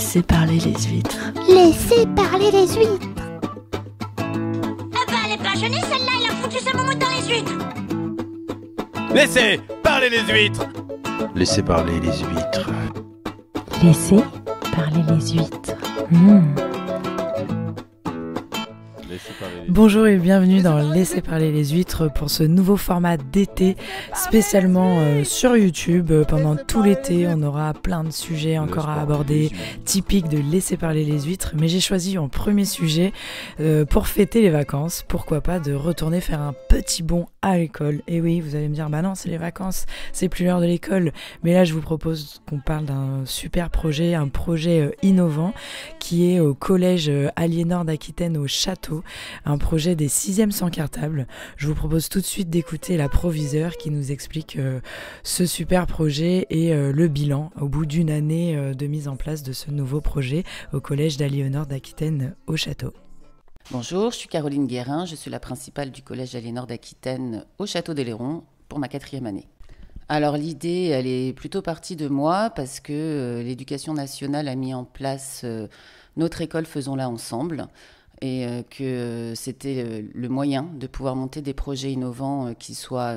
Laissez parler les huîtres. Laissez parler les huîtres. Ah bah elle est pas jeunée celle-là, il a foutu sa moumoute dans les huîtres. Laissez parler les huîtres. Laissez parler les huîtres. Laissez parler les huîtres. Bonjour et bienvenue dans Laissez parler les huîtres pour ce nouveau format d'été spécialement sur YouTube. Pendant tout l'été, on aura plein de sujets encore à aborder, typiques de Laissez parler les huîtres. Mais j'ai choisi en premier sujet, pour fêter les vacances, pourquoi pas de retourner faire un petit bond à l'école. Et oui, vous allez me dire, bah non, c'est les vacances, c'est plus l'heure de l'école. Mais là, je vous propose qu'on parle d'un super projet, un projet innovant qui est au collège Aliénor d'Aquitaine au Château. Un projet des 6e sans cartable. Je vous propose tout de suite d'écouter la proviseure qui nous explique ce super projet et le bilan au bout d'une année de mise en place de ce nouveau projet au collège d'Aliénor d'Aquitaine au Château. Bonjour, je suis Caroline Guérin, je suis la principale du collège Aliénor d'Aquitaine au Château d'Oléron pour ma 4e année. Alors l'idée, elle est plutôt partie de moi parce que l'éducation nationale a mis en place notre école Faisons-la ensemble. Et que c'était le moyen de pouvoir monter des projets innovants qui soient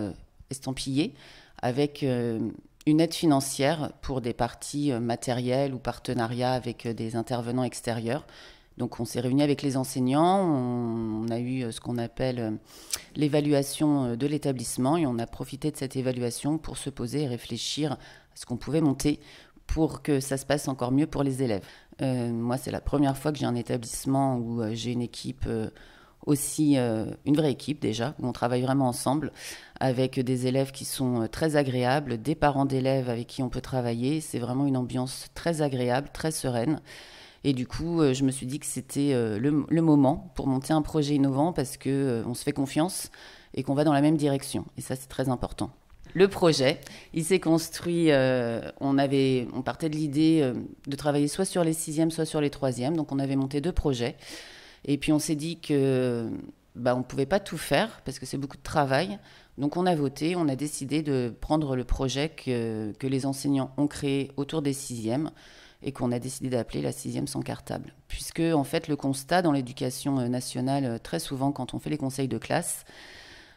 estampillés avec une aide financière pour des parties matérielles ou partenariats avec des intervenants extérieurs. Donc on s'est réunis avec les enseignants, on a eu ce qu'on appelle l'évaluation de l'établissement et on a profité de cette évaluation pour se poser et réfléchir à ce qu'on pouvait monter pour que ça se passe encore mieux pour les élèves. Moi, c'est la première fois que j'ai un établissement où j'ai une équipe aussi, une vraie équipe déjà, où on travaille vraiment ensemble, avec des élèves qui sont très agréables, des parents d'élèves avec qui on peut travailler. C'est vraiment une ambiance très agréable, très sereine. Et du coup, je me suis dit que c'était le moment pour monter un projet innovant parce qu'on se fait confiance et qu'on va dans la même direction. Et ça, c'est très important. Le projet, il s'est construit, on partait de l'idée de travailler soit sur les 6e, soit sur les 3e. Donc on avait monté 2 projets. Et puis on s'est dit que on ne pouvait pas tout faire parce que c'est beaucoup de travail. Donc on a voté, on a décidé de prendre le projet que les enseignants ont créé autour des 6e et qu'on a décidé d'appeler la 6e sans cartable. Puisque en fait le constat dans l'éducation nationale, très souvent quand on fait les conseils de classe,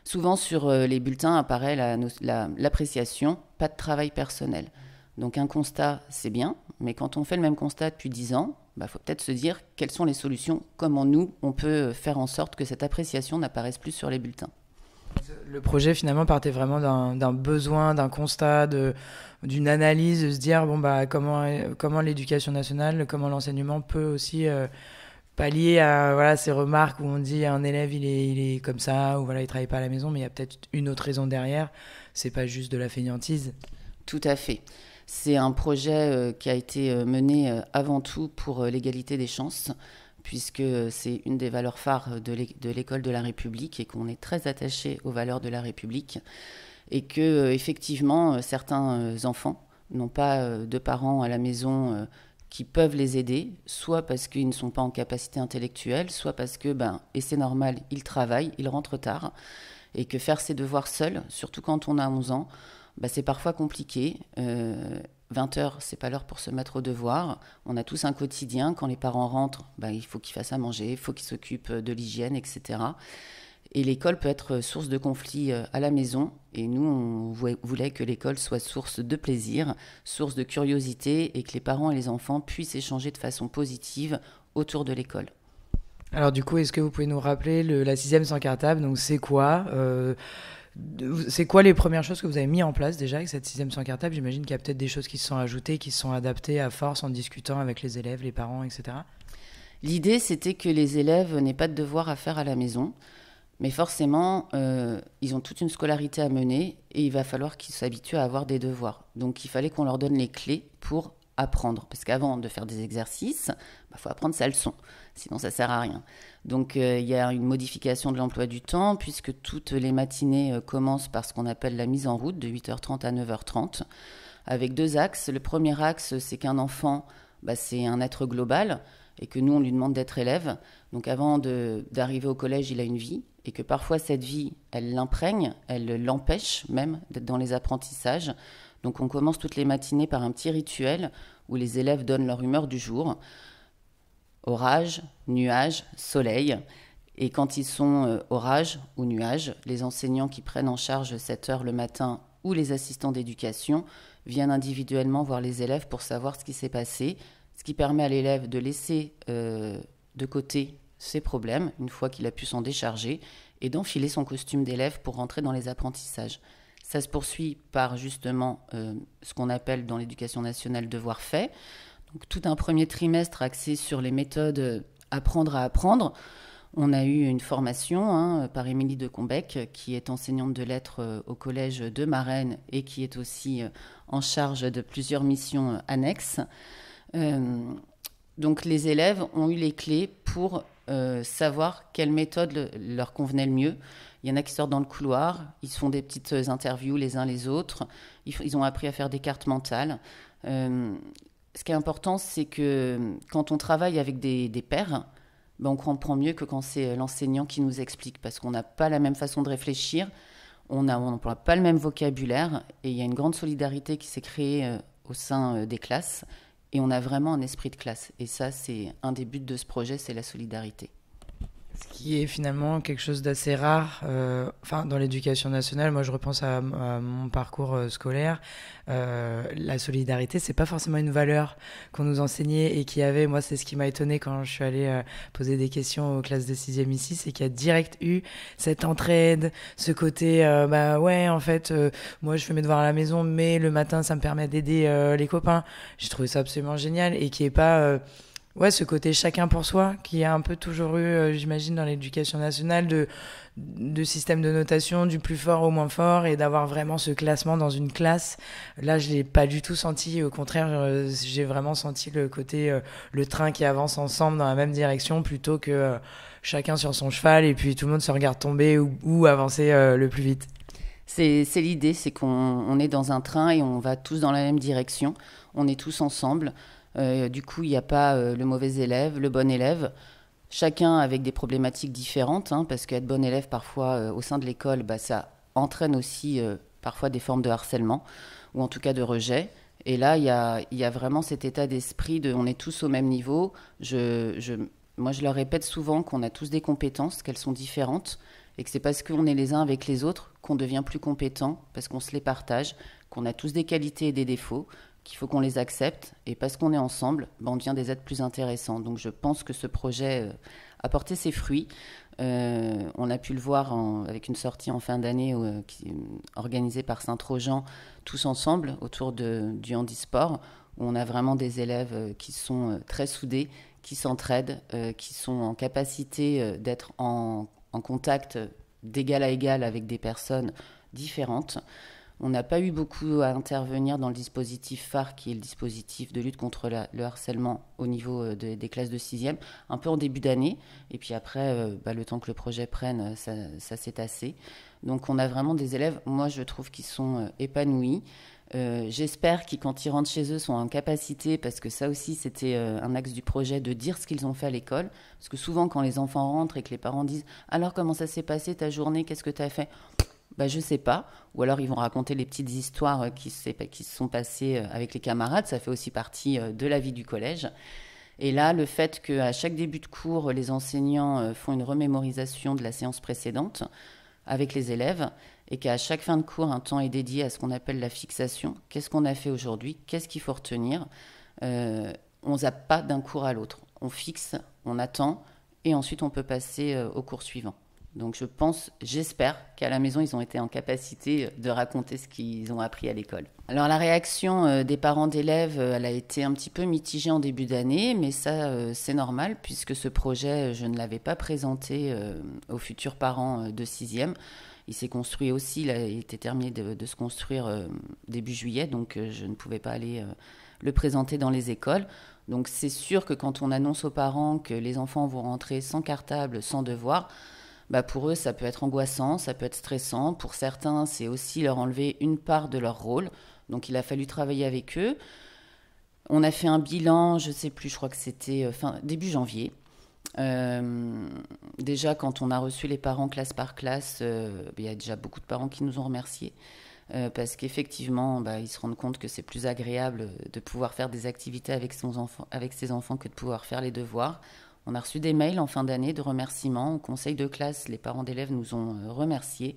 souvent sur les bulletins apparaît l'appréciation, pas de travail personnel. Donc un constat, c'est bien, mais quand on fait le même constat depuis 10 ans, faut peut-être se dire quelles sont les solutions, comment nous, on peut faire en sorte que cette appréciation n'apparaisse plus sur les bulletins. Le projet finalement partait vraiment d'un besoin, d'un constat, d'une analyse, de se dire comment l'éducation nationale, comment l'enseignement peut aussi... pallier à ces remarques où on dit un élève il est comme ça, ou il travaille pas à la maison, mais il y a peut-être une autre raison derrière, c'est pas juste de la fainéantise. Tout à fait. C'est un projet qui a été mené avant tout pour l'égalité des chances, puisque c'est une des valeurs phares de l'école de la République et qu'on est très attaché aux valeurs de la République et que effectivement certains enfants n'ont pas de parents à la maison qui peuvent les aider, soit parce qu'ils ne sont pas en capacité intellectuelle, soit parce que, et c'est normal, ils travaillent, ils rentrent tard, et que faire ses devoirs seuls, surtout quand on a 11 ans, c'est parfois compliqué. 20 heures, c'est pas l'heure pour se mettre aux devoirs. On a tous un quotidien, quand les parents rentrent, il faut qu'ils fassent à manger, il faut qu'ils s'occupent de l'hygiène, etc. Et l'école peut être source de conflits à la maison. Et nous, on voulait que l'école soit source de plaisir, source de curiosité et que les parents et les enfants puissent échanger de façon positive autour de l'école. Alors du coup, est-ce que vous pouvez nous rappeler la 6e sans cartable? Donc c'est quoi c'est quoi les premières choses que vous avez mis en place déjà avec cette 6e sans cartable? J'imagine qu'il y a peut-être des choses qui se sont ajoutées, qui se sont adaptées à force en discutant avec les élèves, les parents, etc. L'idée, c'était que les élèves n'aient pas de devoirs à faire à la maison. Mais forcément, ils ont toute une scolarité à mener et il va falloir qu'ils s'habituent à avoir des devoirs. Donc il fallait qu'on leur donne les clés pour apprendre. Parce qu'avant de faire des exercices, faut apprendre sa leçon. Sinon, ça ne sert à rien. Donc il y a une modification de l'emploi du temps puisque toutes les matinées commencent par ce qu'on appelle la mise en route de 8h30 à 9h30 avec 2 axes. Le premier axe, c'est qu'un enfant, c'est un être global et que nous, on lui demande d'être élève. Donc avant d'arriver au collège, il a une vie et que parfois cette vie, elle l'imprègne, elle l'empêche même d'être dans les apprentissages. Donc on commence toutes les matinées par un petit rituel où les élèves donnent leur humeur du jour. Orage, nuage, soleil. Et quand ils sont orage ou nuage, les enseignants qui prennent en charge cette heure le matin ou les assistants d'éducation viennent individuellement voir les élèves pour savoir ce qui s'est passé, ce qui permet à l'élève de laisser de côté ses problèmes une fois qu'il a pu s'en décharger et d'enfiler son costume d'élève pour rentrer dans les apprentissages. Ça se poursuit par justement ce qu'on appelle dans l'éducation nationale devoir fait. Donc tout un premier trimestre axé sur les méthodes apprendre à apprendre. On a eu une formation par Émilie de Combec, qui est enseignante de lettres au collège de Marennes et qui est aussi en charge de plusieurs missions annexes. Donc les élèves ont eu les clés pour savoir quelle méthode leur convenait le mieux. Il y en a qui sortent dans le couloir, ils se font des petites interviews les uns les autres, ils ont appris à faire des cartes mentales. Ce qui est important, c'est que quand on travaille avec des pairs, on comprend mieux que quand c'est l'enseignant qui nous explique, parce qu'on n'a pas la même façon de réfléchir, on n'emploie pas le même vocabulaire, et il y a une grande solidarité qui s'est créée au sein des classes, et on a vraiment un esprit de classe. Et ça, c'est un des buts de ce projet, c'est la solidarité. Ce qui est finalement quelque chose d'assez rare dans l'éducation nationale. Moi, je repense à mon parcours scolaire. La solidarité, c'est pas forcément une valeur qu'on nous enseignait et qui avait. Moi, c'est ce qui m'a étonné quand je suis allée poser des questions aux classes de 6e ici, c'est qu'il y a direct eu cette entraide, ce côté, moi, je fais mes devoirs à la maison, mais le matin, ça me permet d'aider les copains. J'ai trouvé ça absolument génial et qui est pas... ce côté chacun pour soi, qui a un peu toujours eu, j'imagine, dans l'éducation nationale, de système de notation, du plus fort au moins fort, et d'avoir vraiment ce classement dans une classe. Là, je l'ai pas du tout senti. Au contraire, j'ai vraiment senti le côté, le train qui avance ensemble dans la même direction, plutôt que chacun sur son cheval, et puis tout le monde se regarde tomber ou avancer le plus vite. C'est l'idée, c'est qu'on est dans un train et on va tous dans la même direction. On est tous ensemble. Du coup, il n'y a pas le mauvais élève, le bon élève, chacun avec des problématiques différentes, parce qu'être bon élève, parfois, au sein de l'école, ça entraîne aussi parfois des formes de harcèlement, ou en tout cas de rejet. Et là, il y a vraiment cet état d'esprit de on est tous au même niveau. Moi, je leur répète souvent qu'on a tous des compétences, qu'elles sont différentes, et que c'est parce qu'on est les uns avec les autres qu'on devient plus compétent, parce qu'on se les partage, qu'on a tous des qualités et des défauts, qu'il faut qu'on les accepte, et parce qu'on est ensemble, on devient des êtres plus intéressants. Donc je pense que ce projet a porté ses fruits. On a pu le voir avec une sortie en fin d'année organisée par Saint-Trojan, tous ensemble, autour du handisport, où on a vraiment des élèves qui sont très soudés, qui s'entraident, qui sont en capacité d'être en contact d'égal à égal avec des personnes différentes. On n'a pas eu beaucoup à intervenir dans le dispositif phare, qui est le dispositif de lutte contre le harcèlement au niveau des classes de 6e, un peu en début d'année. Et puis après, le temps que le projet prenne, ça s'est tassé. Donc on a vraiment des élèves, moi je trouve, qui sont épanouis. J'espère qu'ils, quand ils rentrent chez eux, sont en capacité, parce que ça aussi c'était un axe du projet, de dire ce qu'ils ont fait à l'école. Parce que souvent quand les enfants rentrent et que les parents disent « Alors comment ça s'est passé ta journée, qu'est-ce que tu as fait ?» Je sais pas. Ou alors ils vont raconter les petites histoires qui se sont passées avec les camarades. Ça fait aussi partie de la vie du collège. Et là, le fait qu'à chaque début de cours, les enseignants font une remémorisation de la séance précédente avec les élèves, et qu'à chaque fin de cours, un temps est dédié à ce qu'on appelle la fixation. Qu'est-ce qu'on a fait aujourd'hui? Qu'est-ce qu'il faut retenir? On ne zappe pas d'un cours à l'autre. On fixe, on attend, et ensuite on peut passer au cours suivant. Donc j'espère qu'à la maison, ils ont été en capacité de raconter ce qu'ils ont appris à l'école. Alors la réaction des parents d'élèves, elle a été un petit peu mitigée en début d'année, mais ça, c'est normal, puisque ce projet, je ne l'avais pas présenté aux futurs parents de 6e. Il s'est construit aussi, il était terminé de se construire début juillet, donc je ne pouvais pas aller le présenter dans les écoles. Donc c'est sûr que quand on annonce aux parents que les enfants vont rentrer sans cartable, sans devoir, pour eux, ça peut être angoissant, ça peut être stressant. Pour certains, c'est aussi leur enlever une part de leur rôle. Donc, il a fallu travailler avec eux. On a fait un bilan, je ne sais plus, je crois que c'était début janvier. Déjà, quand on a reçu les parents classe par classe, il y a déjà beaucoup de parents qui nous ont remerciés. parce qu'effectivement, ils se rendent compte que c'est plus agréable de pouvoir faire des activités avec ses enfants que de pouvoir faire les devoirs. On a reçu des mails en fin d'année de remerciements. Au conseil de classe, les parents d'élèves nous ont remerciés.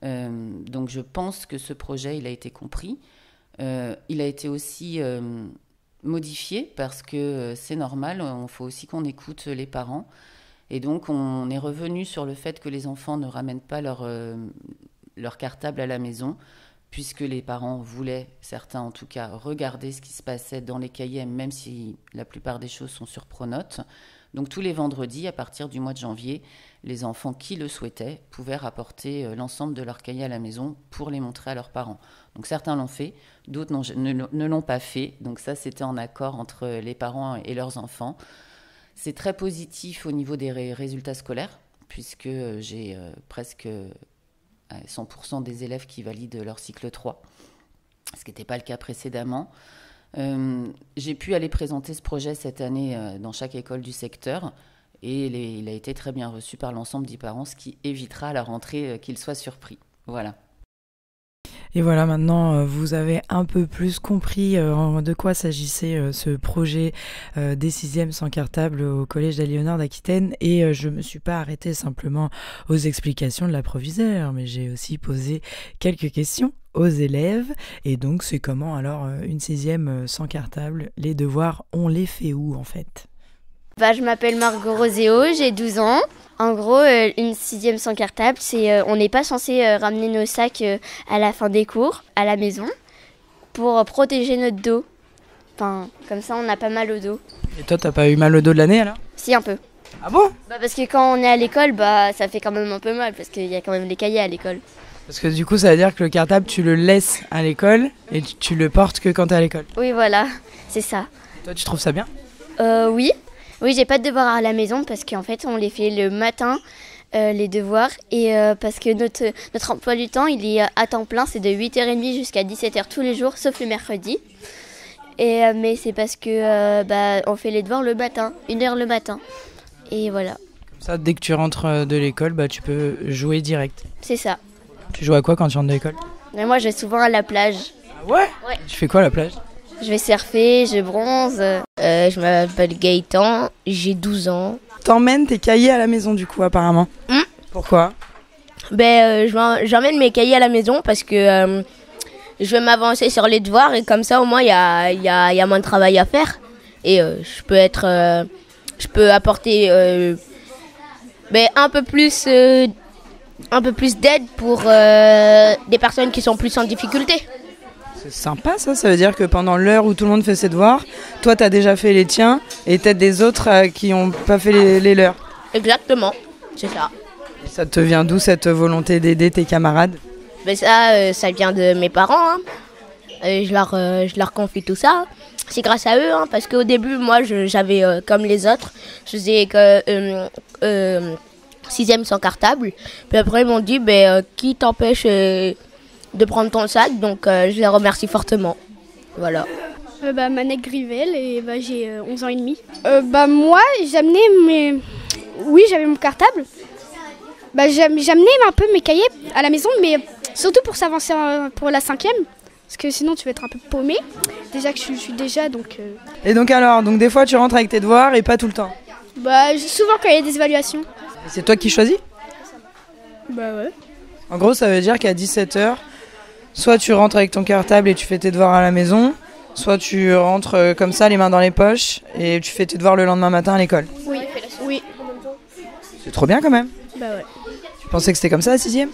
Donc je pense que ce projet, il a été compris. Il a été aussi modifié parce que c'est normal, il faut aussi qu'on écoute les parents. Et donc on est revenu sur le fait que les enfants ne ramènent pas leur cartable à la maison, puisque les parents voulaient, certains en tout cas, regarder ce qui se passait dans les cahiers, même si la plupart des choses sont sur Pronote. Donc tous les vendredis, à partir du mois de janvier, les enfants qui le souhaitaient pouvaient rapporter l'ensemble de leurs cahiers à la maison pour les montrer à leurs parents. Donc certains l'ont fait, d'autres ne l'ont pas fait. Donc ça, c'était en accord entre les parents et leurs enfants. C'est très positif au niveau des résultats scolaires, puisque j'ai presque 100% des élèves qui valident leur cycle 3, ce qui n'était pas le cas précédemment. J'ai pu aller présenter ce projet cette année dans chaque école du secteur et il a été très bien reçu par l'ensemble des parents, ce qui évitera à la rentrée qu'ils soient surpris. Voilà. Et voilà, maintenant, vous avez un peu plus compris de quoi s'agissait ce projet des 6e sans cartable au collège d'Aliénor d'Aquitaine. Et je ne me suis pas arrêtée simplement aux explications de la proviseure, mais j'ai aussi posé quelques questions aux élèves. Et donc, c'est comment alors une 6e sans cartable? Les devoirs, on les fait où en fait? Je m'appelle Margot Roséo, j'ai 12 ans. En gros, une 6e sans cartable, c'est on n'est pas censé ramener nos sacs à la fin des cours, à la maison, pour protéger notre dos. Enfin, comme ça, on n'a pas mal au dos. Et toi, t'as pas eu mal au dos de l'année alors? Si, un peu. Ah bon? Parce que quand on est à l'école, ça fait quand même un peu mal, parce qu'il y a quand même des cahiers à l'école. Parce que du coup, ça veut dire que le cartable, tu le laisses à l'école et tu le portes que quand t'es à l'école. Oui, voilà, c'est ça. Toi, tu trouves ça bien? Oui. Oui, j'ai pas de devoirs à la maison parce qu'en fait, on les fait le matin, les devoirs. Et parce que notre emploi du temps, il est à temps plein, c'est de 8h30 jusqu'à 17h tous les jours, sauf le mercredi. Mais c'est parce que on fait les devoirs le matin, 1h le matin. Et voilà. Comme ça, dès que tu rentres de l'école, tu peux jouer direct. C'est ça. Tu joues à quoi quand tu rentres de l'école? Mais moi, je vais souvent à la plage. Ah ouais? Ouais. Tu fais quoi à la plage? Je vais surfer, je bronze. Je m'appelle Gaëtan, j'ai 12 ans. T'emmènes tes cahiers à la maison du coup apparemment. Pourquoi? J'emmène mes cahiers à la maison parce que je vais m'avancer sur les devoirs et comme ça au moins il y a moins de travail à faire. Et je peux apporter un peu plus d'aide pour des personnes qui sont plus en difficulté. C'est sympa ça veut dire que pendant l'heure où tout le monde fait ses devoirs, toi t'as déjà fait les tiens et t'aides des autres qui n'ont pas fait les leurs. Exactement, c'est ça. Et ça te vient d'où cette volonté d'aider tes camarades? Ça vient de mes parents. Je leur confie tout ça. C'est grâce à eux, parce qu'au début, moi j'avais comme les autres, je faisais que 6e sans cartable. Puis après ils m'ont dit, qui t'empêche de prendre ton sac, donc je les remercie fortement. Voilà. Manette Grivel et j'ai 11 ans et demi. Moi, j'avais mon cartable. J'amenais un peu mes cahiers à la maison, mais surtout pour s'avancer pour la 5e, parce que sinon tu vas être un peu paumé. Déjà que je suis déjà, donc... Et donc alors, des fois tu rentres avec tes devoirs et pas tout le temps? Souvent quand il y a des évaluations. Et c'est toi qui choisis? Ouais. En gros, ça veut dire qu'à 17h, soit tu rentres avec ton cartable et tu fais tes devoirs à la maison, soit tu rentres comme ça, les mains dans les poches, et tu fais tes devoirs le lendemain matin à l'école. Oui. C'est trop bien quand même. Ouais. Tu pensais que c'était comme ça la 6e?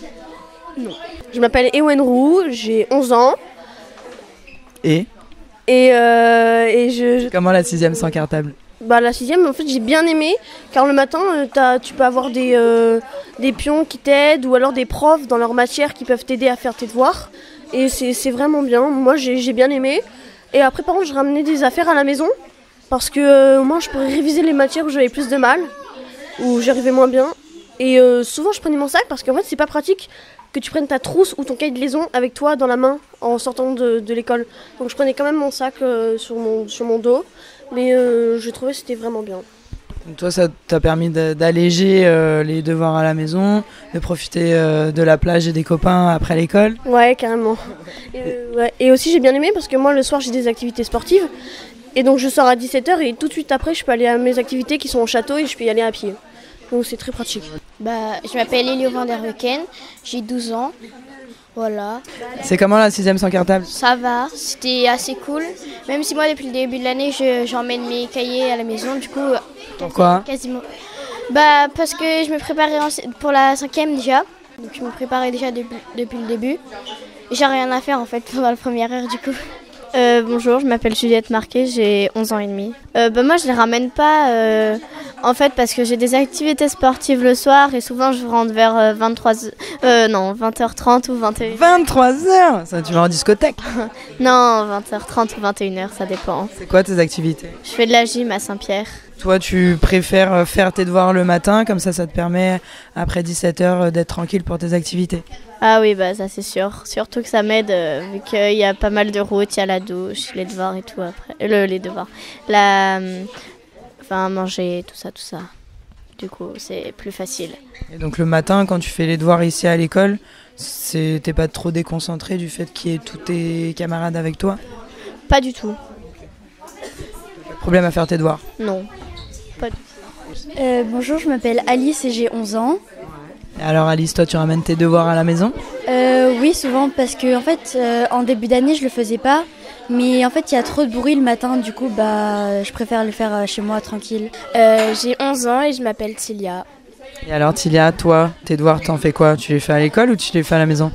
Non. Je m'appelle Ewen Roux, j'ai 11 ans. Et Comment la 6e sans cartable? La 6e, en fait, j'ai bien aimé, car le matin, tu peux avoir des pions qui t'aident, ou alors des profs dans leur matière qui peuvent t'aider à faire tes devoirs. Et c'est vraiment bien. Moi, j'ai bien aimé. Et après, par contre, je ramenais des affaires à la maison, parce que au moins, je pourrais réviser les matières où j'avais plus de mal, où j'arrivais moins bien. Et souvent, je prenais mon sac, parce qu'en fait, c'est pas pratique que tu prennes ta trousse ou ton cahier de liaison avec toi dans la main en sortant de l'école. Donc, je prenais quand même mon sac sur mon dos. Mais je trouvais que c'était vraiment bien. Donc toi, ça t'a permis d'alléger les devoirs à la maison, de profiter de la plage et des copains après l'école. Ouais, carrément. Ouais. Et aussi j'ai bien aimé parce que moi le soir j'ai des activités sportives. Et donc je sors à 17h et tout de suite après je peux aller à mes activités qui sont au château et je peux y aller à pied. Donc c'est très pratique. Je m'appelle Elio van der Weken, j'ai 12 ans. Voilà. C'est comment la 6e sans cartable? Ça va, c'était assez cool. Même si moi depuis le début de l'année j'emmène mes cahiers à la maison, du coup. Pourquoi? Quasiment. Parce que je me préparais pour la 5e déjà. Donc je me préparais déjà depuis le début. J'ai rien à faire en fait pendant la première heure du coup. Bonjour, je m'appelle Juliette Marquet, j'ai 11 ans et demi. Moi je les ramène pas en fait parce que j'ai des activités sportives le soir et souvent je rentre vers 20h30 ou 21h. 23h? Ça, tu vas en discothèque? Non, 20h30 ou 21h, ça dépend. C'est quoi tes activités? Je fais de la gym à Saint-Pierre. Toi, tu préfères faire tes devoirs le matin, comme ça te permet après 17h d'être tranquille pour tes activités? Ah oui, ça c'est sûr. Surtout que ça m'aide vu qu'il y a pas mal de routes, il y a la douche, les devoirs et tout après. Les devoirs. Manger, tout ça. Du coup, c'est plus facile. Et donc le matin, quand tu fais les devoirs ici à l'école, t'es pas trop déconcentré du fait qu'il y ait tous tes camarades avec toi? Pas du tout. Pas de problème à faire tes devoirs? Non, pas du tout. Bonjour, je m'appelle Alice et j'ai 11 ans. Et alors Alice, toi tu ramènes tes devoirs à la maison? Oui, souvent parce que en fait, en début d'année je le faisais pas. Mais en fait, il y a trop de bruit le matin, du coup, je préfère le faire chez moi, tranquille. J'ai 11 ans et je m'appelle Tilia. Et alors Tilia, toi, tes devoirs, t'en fais quoi? Tu les fais à l'école ou tu les fais à la maison?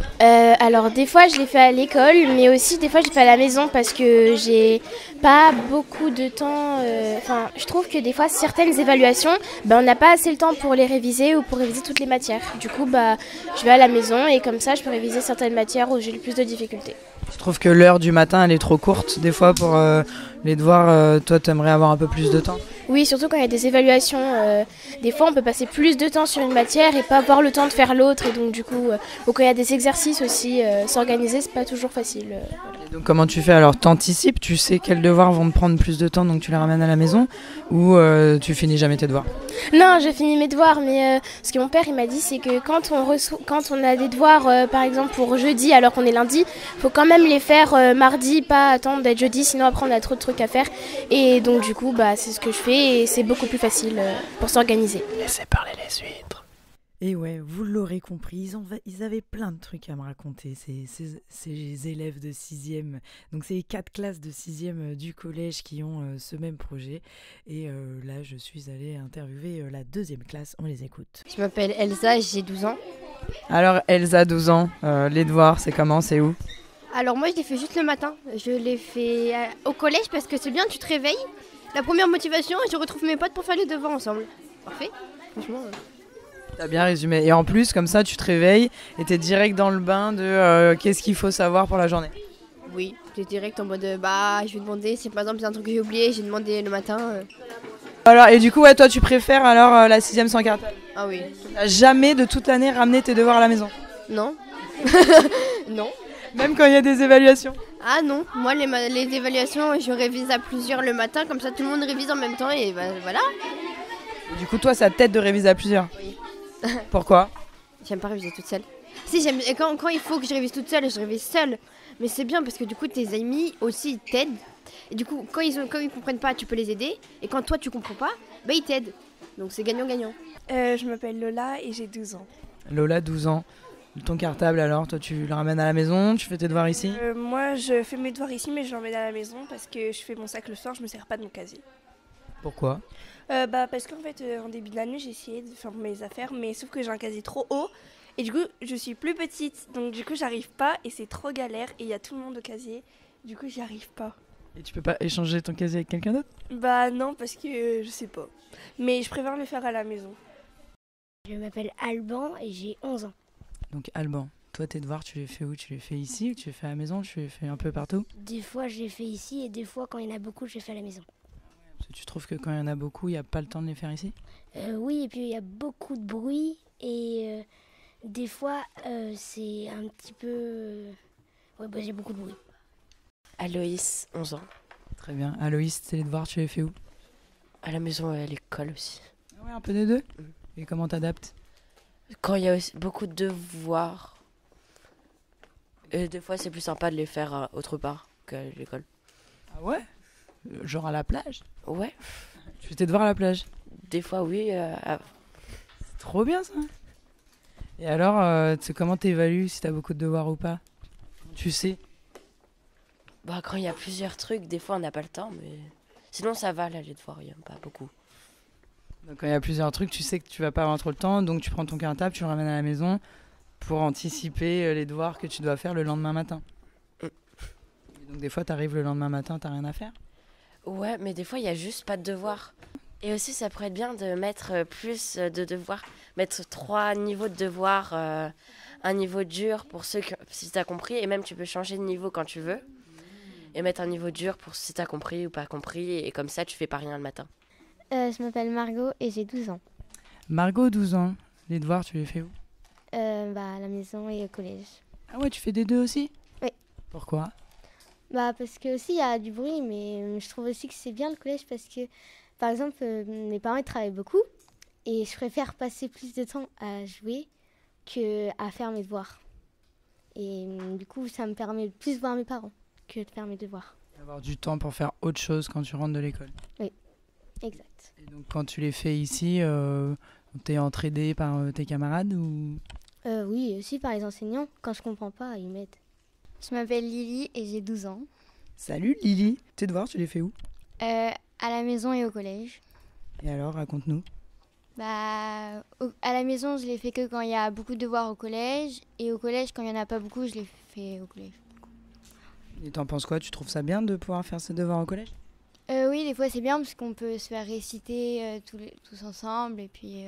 Alors des fois je les fais à l'école, mais aussi des fois je les fais à la maison parce que j'ai pas beaucoup de temps. Je trouve que des fois certaines évaluations, on n'a pas assez le temps pour les réviser ou pour réviser toutes les matières. Du coup, je vais à la maison et comme ça je peux réviser certaines matières où j'ai le plus de difficultés. Je trouve que l'heure du matin elle est trop courte des fois pour les devoirs. Toi t'aimerais avoir un peu plus de temps? Oui, surtout quand il y a des évaluations. Des fois on peut passer plus de temps sur une matière et pas avoir le temps de faire l'autre. Et donc du coup, ou quand il y a des exercices aussi, s'organiser c'est pas toujours facile. Voilà. Donc comment tu fais alors? T'anticipes, tu sais quels devoirs vont te prendre plus de temps donc tu les ramènes à la maison ou tu finis jamais tes devoirs? Non, je finis mes devoirs, mais ce que mon père il m'a dit c'est que quand on a des devoirs par exemple pour jeudi alors qu'on est lundi, faut quand même les faire mardi, pas attendre d'être jeudi, sinon après on a trop de trucs à faire. Et donc du coup c'est ce que je fais et c'est beaucoup plus facile pour s'organiser. Laissez parler les huîtres. Et ouais, vous l'aurez compris, ils avaient plein de trucs à me raconter, ces élèves de 6e. Donc c'est les 4 classes de 6e du collège qui ont ce même projet. Et là, je suis allée interviewer la 2e classe, on les écoute. Je m'appelle Elsa et j'ai 12 ans. Alors Elsa, 12 ans, les devoirs, c'est comment, c'est où? Alors moi, je les fais juste le matin. Je les fais au collège parce que c'est bien, tu te réveilles. La première motivation, je retrouve mes potes pour faire les devoirs ensemble. Parfait, franchement... T'as bien résumé. Et en plus, comme ça, tu te réveilles et t'es direct dans le bain de qu'est-ce qu'il faut savoir pour la journée. Oui, t'es direct en mode je vais demander, si par exemple c'est un truc que j'ai oublié, j'ai demandé le matin. Alors, et du coup, ouais, toi, tu préfères alors la 6e sans cartable? Ah oui. T'as jamais de toute l'année ramené tes devoirs à la maison? Non. Non. Même quand il y a des évaluations? Ah non, moi les évaluations, je révise à plusieurs le matin, comme ça tout le monde révise en même temps et voilà. Et du coup, toi, ça t'aide de réviser à plusieurs? Oui. Pourquoi? J'aime pas réviser toute seule. Si, j'aime. Et quand il faut que je révise toute seule, je révise seule. Mais c'est bien parce que du coup, tes amis aussi ils t'aident. Et du coup, quand ils comprennent pas, tu peux les aider. Et quand toi, tu comprends pas, ils t'aident. Donc c'est gagnant-gagnant. Je m'appelle Lola et j'ai 12 ans. Lola, 12 ans. Ton cartable alors, toi tu le ramènes à la maison, tu fais tes devoirs ici? Moi je fais mes devoirs ici mais je l'emmène à la maison parce que je fais mon sac le soir, je me sers pas de mon casier. Pourquoi? Parce qu'en fait en début de l'année j'ai essayé de faire mes affaires mais sauf que j'ai un casier trop haut et du coup je suis plus petite donc du coup j'arrive pas et c'est trop galère et il y a tout le monde au casier, du coup j'y arrive pas. Et tu peux pas échanger ton casier avec quelqu'un d'autre? Bah non parce que je sais pas, mais je préfère le faire à la maison. Je m'appelle Alban et j'ai 11 ans. Donc Alban, toi tes devoirs tu les fais où? Tu les fais ici ou tu les fais à la maison? Tu les fais un peu partout? Des fois je les fais ici et des fois quand il y en a beaucoup je les fais à la maison. Parce que tu trouves que quand il y en a beaucoup il n'y a pas le temps de les faire ici? Oui, et puis il y a beaucoup de bruit et des fois c'est un petit peu... j'ai beaucoup de bruit. Aloïs, 11 ans. Très bien. Aloïs, tes devoirs tu les fais où? À la maison et à l'école aussi. Ouais, un peu des deux. Et comment t'adaptes? Quand il y a aussi beaucoup de devoirs, et des fois c'est plus sympa de les faire autre part qu'à l'école. Ah ouais? Genre à la plage? Ouais. Tu fais tes devoirs à la plage? Des fois oui. C'est trop bien ça. Et alors, comment t'évalues si t'as beaucoup de devoirs ou pas? Tu sais? Bah quand il y a plusieurs trucs, des fois on n'a pas le temps, mais sinon ça va là les devoirs, il n'y en a pas beaucoup. Donc quand il y a plusieurs trucs, tu sais que tu vas pas avoir trop le temps, donc tu prends ton cartable, tu le ramènes à la maison pour anticiper les devoirs que tu dois faire le lendemain matin. Et donc des fois t'arrives le lendemain matin, t'as rien à faire? Ouais, mais des fois il y a juste pas de devoirs. Et aussi ça pourrait être bien de mettre plus de devoirs, mettre 3 niveaux de devoirs, un niveau dur pour ceux qui, si t'as compris, et même tu peux changer de niveau quand tu veux, et mettre un niveau dur pour si t'as compris ou pas compris, et comme ça tu fais pas rien le matin. Je m'appelle Margot et j'ai 12 ans. Margot, 12 ans. Les devoirs, tu les fais où? À la maison et au collège. Ah ouais, tu fais des deux aussi? Oui. Pourquoi? Parce que aussi il y a du bruit, mais je trouve aussi que c'est bien le collège parce que, par exemple, mes parents ils travaillent beaucoup et je préfère passer plus de temps à jouer qu'à faire mes devoirs. Et du coup, ça me permet de plus voir mes parents que de faire mes devoirs. Avoir du temps pour faire autre chose quand tu rentres de l'école. Oui, exact. Et donc quand tu les fais ici, t'es entraîné par tes camarades ou... Oui, aussi par les enseignants. Quand je comprends pas, ils m'aident. Je m'appelle Lily et j'ai 12 ans. Salut Lily. Tes devoirs, tu les fais où? À la maison et au collège. Et alors, raconte-nous. À la maison, je les fais que quand il y a beaucoup de devoirs au collège. Et au collège, quand il n'y en a pas beaucoup, je les fais au collège. Et t'en penses quoi? Tu trouves ça bien de pouvoir faire ces devoirs au collège? Oui, des fois c'est bien parce qu'on peut se faire réciter tous ensemble. Et puis,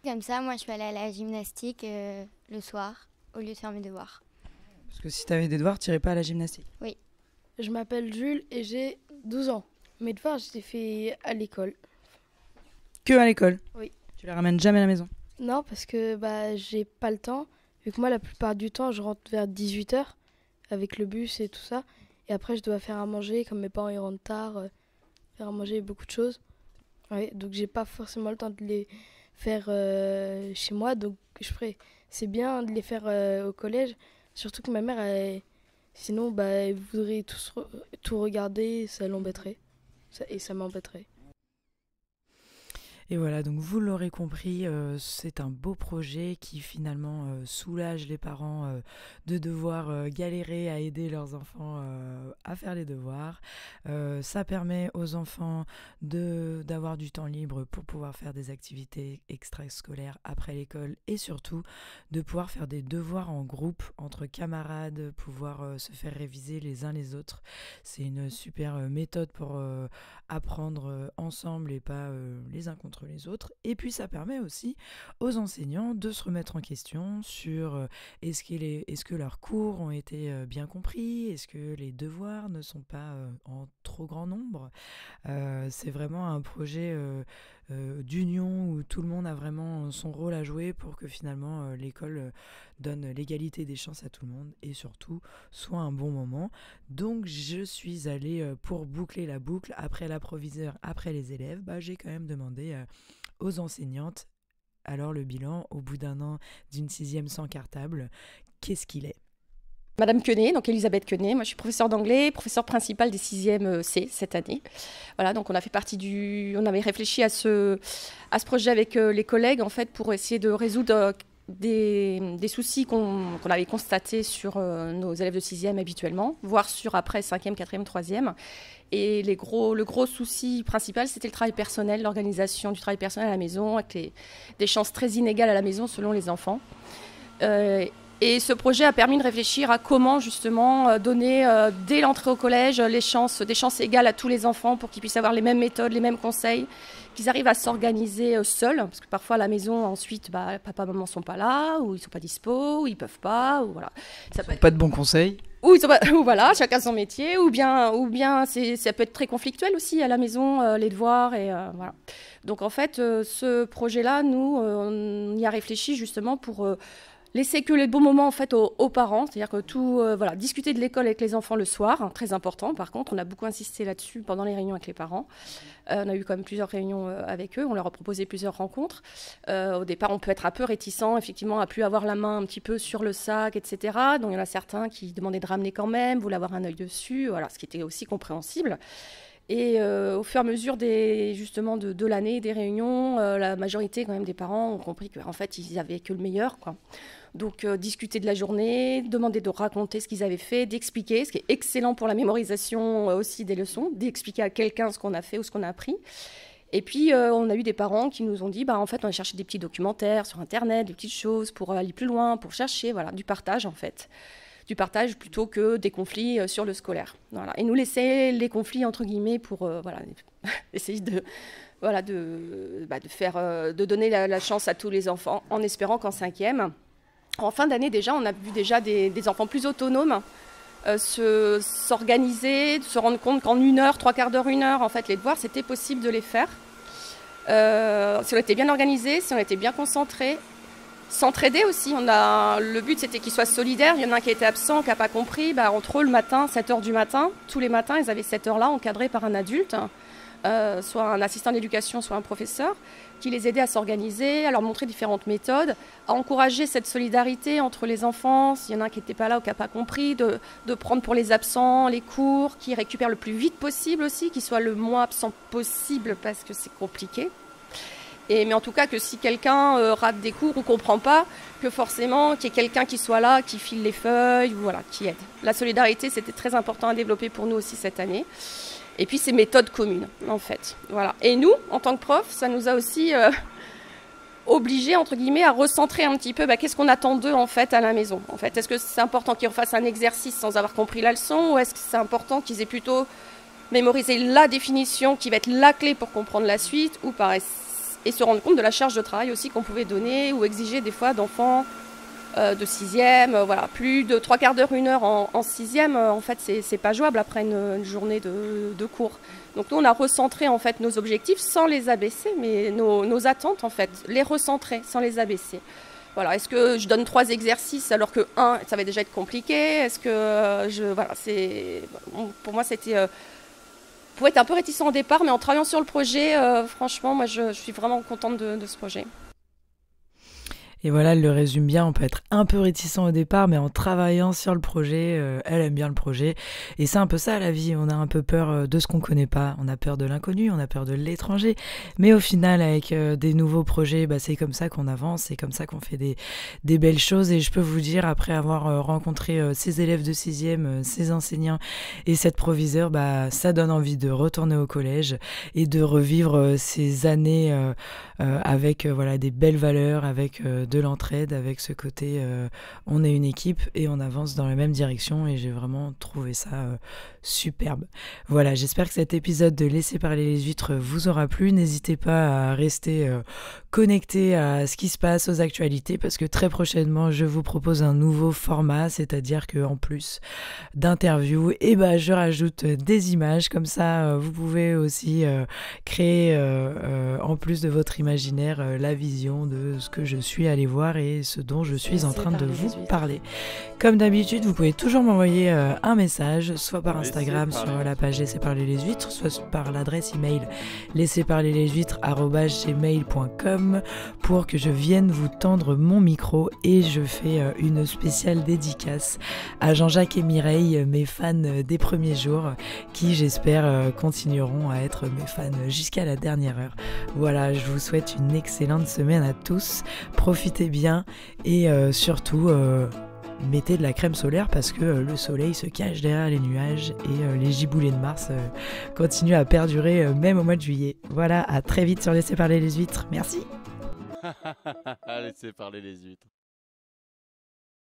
comme ça, moi je peux aller à la gymnastique le soir au lieu de faire mes devoirs. Parce que si t'avais des devoirs, t'irais pas à la gymnastique? Oui. Je m'appelle Jules et j'ai 12 ans. Mes devoirs, je les fais à l'école. Que à l'école? Oui. Tu les ramènes jamais à la maison? Non, parce que j'ai pas le temps. Vu que moi, la plupart du temps, je rentre vers 18h avec le bus et tout ça. Et après, je dois faire à manger, comme mes parents ils rentrent tard, faire à manger beaucoup de choses. Ouais, donc j'ai pas forcément le temps de les faire chez moi. Donc c'est bien de les faire au collège. Surtout que ma mère, sinon, elle voudrait tout regarder, ça l'embêterait. Et ça m'embêterait. Et voilà, donc vous l'aurez compris, c'est un beau projet qui finalement soulage les parents de devoir galérer à aider leurs enfants à faire les devoirs. Ça permet aux enfants d'avoir du temps libre pour pouvoir faire des activités extrascolaires après l'école et surtout de pouvoir faire des devoirs en groupe entre camarades, pouvoir se faire réviser les uns les autres. C'est une super méthode pour apprendre ensemble et pas les uns contre les autres. Et puis ça permet aussi aux enseignants de se remettre en question sur est-ce que leurs cours ont été bien compris, est-ce que les devoirs ne sont pas en trop grand nombre. C'est vraiment un projet d'union où tout le monde a vraiment son rôle à jouer pour que finalement l'école donne l'égalité des chances à tout le monde et surtout soit un bon moment. Donc je suis allée pour boucler la boucle après la proviseur, après les élèves, j'ai quand même demandé aux enseignantes, alors le bilan au bout d'un an d'une 6e sans cartable, qu'est-ce qu'il est? Madame Quenet, donc Elisabeth Quenet, moi je suis professeure d'anglais, professeure principale des 6e C cette année. Voilà, donc on avait réfléchi à ce projet avec les collègues en fait pour essayer de résoudre des soucis qu'on avait constatés sur nos élèves de 6e habituellement, voire sur après 5e, 4e, 3e. Et le gros souci principal, c'était le travail personnel, l'organisation du travail personnel à la maison, avec des chances très inégales à la maison selon les enfants. Et ce projet a permis de réfléchir à comment justement donner dès l'entrée au collège des chances égales à tous les enfants pour qu'ils puissent avoir les mêmes méthodes, les mêmes conseils, qu'ils arrivent à s'organiser seuls, parce que parfois à la maison ensuite papa, maman sont pas là, ou ils sont pas dispo, ou ils peuvent pas, ou voilà. Ça peut être... Pas de bons conseils. Ou voilà, chacun son métier, ou bien ça peut être très conflictuel aussi à la maison, les devoirs et voilà. Donc en fait, ce projet-là, nous, on y a réfléchi justement pour Laisser que les bons moments en fait aux parents, c'est-à-dire que tout, voilà, discuter de l'école avec les enfants le soir, hein, très important. Par contre, on a beaucoup insisté là-dessus pendant les réunions avec les parents. On a eu quand même plusieurs réunions avec eux, on leur a proposé plusieurs rencontres. Au départ, on peut être un peu réticent, effectivement, à plus avoir la main un petit peu sur le sac, etc. Donc il y en a certains qui demandaient de ramener quand même, voulaient avoir un œil dessus, voilà, ce qui était aussi compréhensible. Et au fur et à mesure justement de l'année, des réunions, la majorité quand même des parents ont compris qu'en fait, ils n'avaient que le meilleur, quoi. Donc, discuter de la journée, demander de raconter ce qu'ils avaient fait, d'expliquer, ce qui est excellent pour la mémorisation aussi des leçons, d'expliquer à quelqu'un ce qu'on a fait ou ce qu'on a appris. Et puis, on a eu des parents qui nous ont dit, en fait, on a cherché des petits documentaires sur Internet, des petites choses pour aller plus loin, pour chercher, voilà, du partage, en fait. Du partage plutôt que des conflits sur le scolaire. Voilà. Et nous laisser les conflits, entre guillemets, pour voilà, essayer de donner la chance à tous les enfants, en espérant qu'en 5e, en fin d'année déjà, on a vu déjà des enfants plus autonomes s'organiser, se rendre compte qu'en 1 heure, 3/4 d'heure, 1 heure, en fait, les devoirs, c'était possible de les faire. Si on était bien organisé, si on était bien concentré, s'entraider aussi. Le but, c'était qu'ils soient solidaires. Il y en a un qui était absent, qui n'a pas compris. Entre eux, le matin, 7 h du matin, tous les matins, ils avaient cette heure-là encadrée par un adulte, soit un assistant d'éducation, soit un professeur, qui les aidait à s'organiser, à leur montrer différentes méthodes, à encourager cette solidarité entre les enfants. S'il y en a un qui n'était pas là ou qui n'a pas compris, de prendre pour les absents les cours, qui récupèrent le plus vite possible aussi, qui soient le moins absent possible parce que c'est compliqué. Mais en tout cas, que si quelqu'un rate des cours ou ne comprend pas, que forcément, qu'il y ait quelqu'un qui soit là, qui file les feuilles, ou voilà, qui aide. La solidarité, c'était très important à développer pour nous aussi cette année. Et puis, ces méthodes communes, en fait. Voilà. Et nous, en tant que profs, ça nous a aussi obligés, entre guillemets, à recentrer un petit peu qu'est-ce qu'on attend d'eux, en fait, à la maison. En fait, est-ce que c'est important qu'ils refassent un exercice sans avoir compris la leçon, ou est-ce que c'est important qu'ils aient plutôt mémorisé la définition qui va être la clé pour comprendre la suite, ou pareil, et se rendre compte de la charge de travail aussi qu'on pouvait donner ou exiger des fois d'enfants de 6e, voilà, plus de 3/4 d'heure, 1 heure en 6e, en fait c'est pas jouable après une journée de cours. Donc nous on a recentré en fait nos objectifs sans les abaisser, mais nos attentes en fait, les recentrer sans les abaisser. Voilà, est-ce que je donne 3 exercices alors que 1 ça va déjà être compliqué? Est-ce que pour moi c'était pour être un peu réticent au départ, mais en travaillant sur le projet, franchement, moi, je suis vraiment contente de ce projet. Et voilà, elle le résume bien, on peut être un peu réticent au départ, mais en travaillant sur le projet, elle aime bien le projet. Et c'est un peu ça la vie, on a un peu peur de ce qu'on connaît pas, on a peur de l'inconnu, on a peur de l'étranger. Mais au final, avec des nouveaux projets, c'est comme ça qu'on avance, c'est comme ça qu'on fait des belles choses. Et je peux vous dire, après avoir rencontré ces élèves de 6e, ces enseignants et cette proviseure, ça donne envie de retourner au collège et de revivre ces années avec des belles valeurs, avec de l'entraide, avec ce côté on est une équipe et on avance dans la même direction, et j'ai vraiment trouvé ça superbe. Voilà, j'espère que cet épisode de Laisser parler les huîtres vous aura plu. N'hésitez pas à rester connecté à ce qui se passe, aux actualités, parce que très prochainement je vous propose un nouveau format, c'est-à-dire qu'en plus d'interviews, je rajoute des images, comme ça vous pouvez aussi créer en plus de votre imaginaire la vision de ce que je suis allée voir et ce dont je suis en train de vous parler. Comme d'habitude, vous pouvez toujours m'envoyer un message, soit par Instagram sur la page Laisser parler les huîtres, soit par l'adresse email laisserparlerleshuîtres@gmail.com pour que je vienne vous tendre mon micro, et je fais une spéciale dédicace à Jean-Jacques et Mireille, mes fans des premiers jours, qui j'espère continueront à être mes fans jusqu'à la dernière heure. Voilà, je vous souhaite une excellente semaine à tous, profitez bien et surtout mettez de la crème solaire parce que le soleil se cache derrière les nuages et les giboulées de Mars continuent à perdurer même au mois de juillet. Voilà, à très vite sur Laisser parler les huîtres. Merci. Laissez parler les huîtres.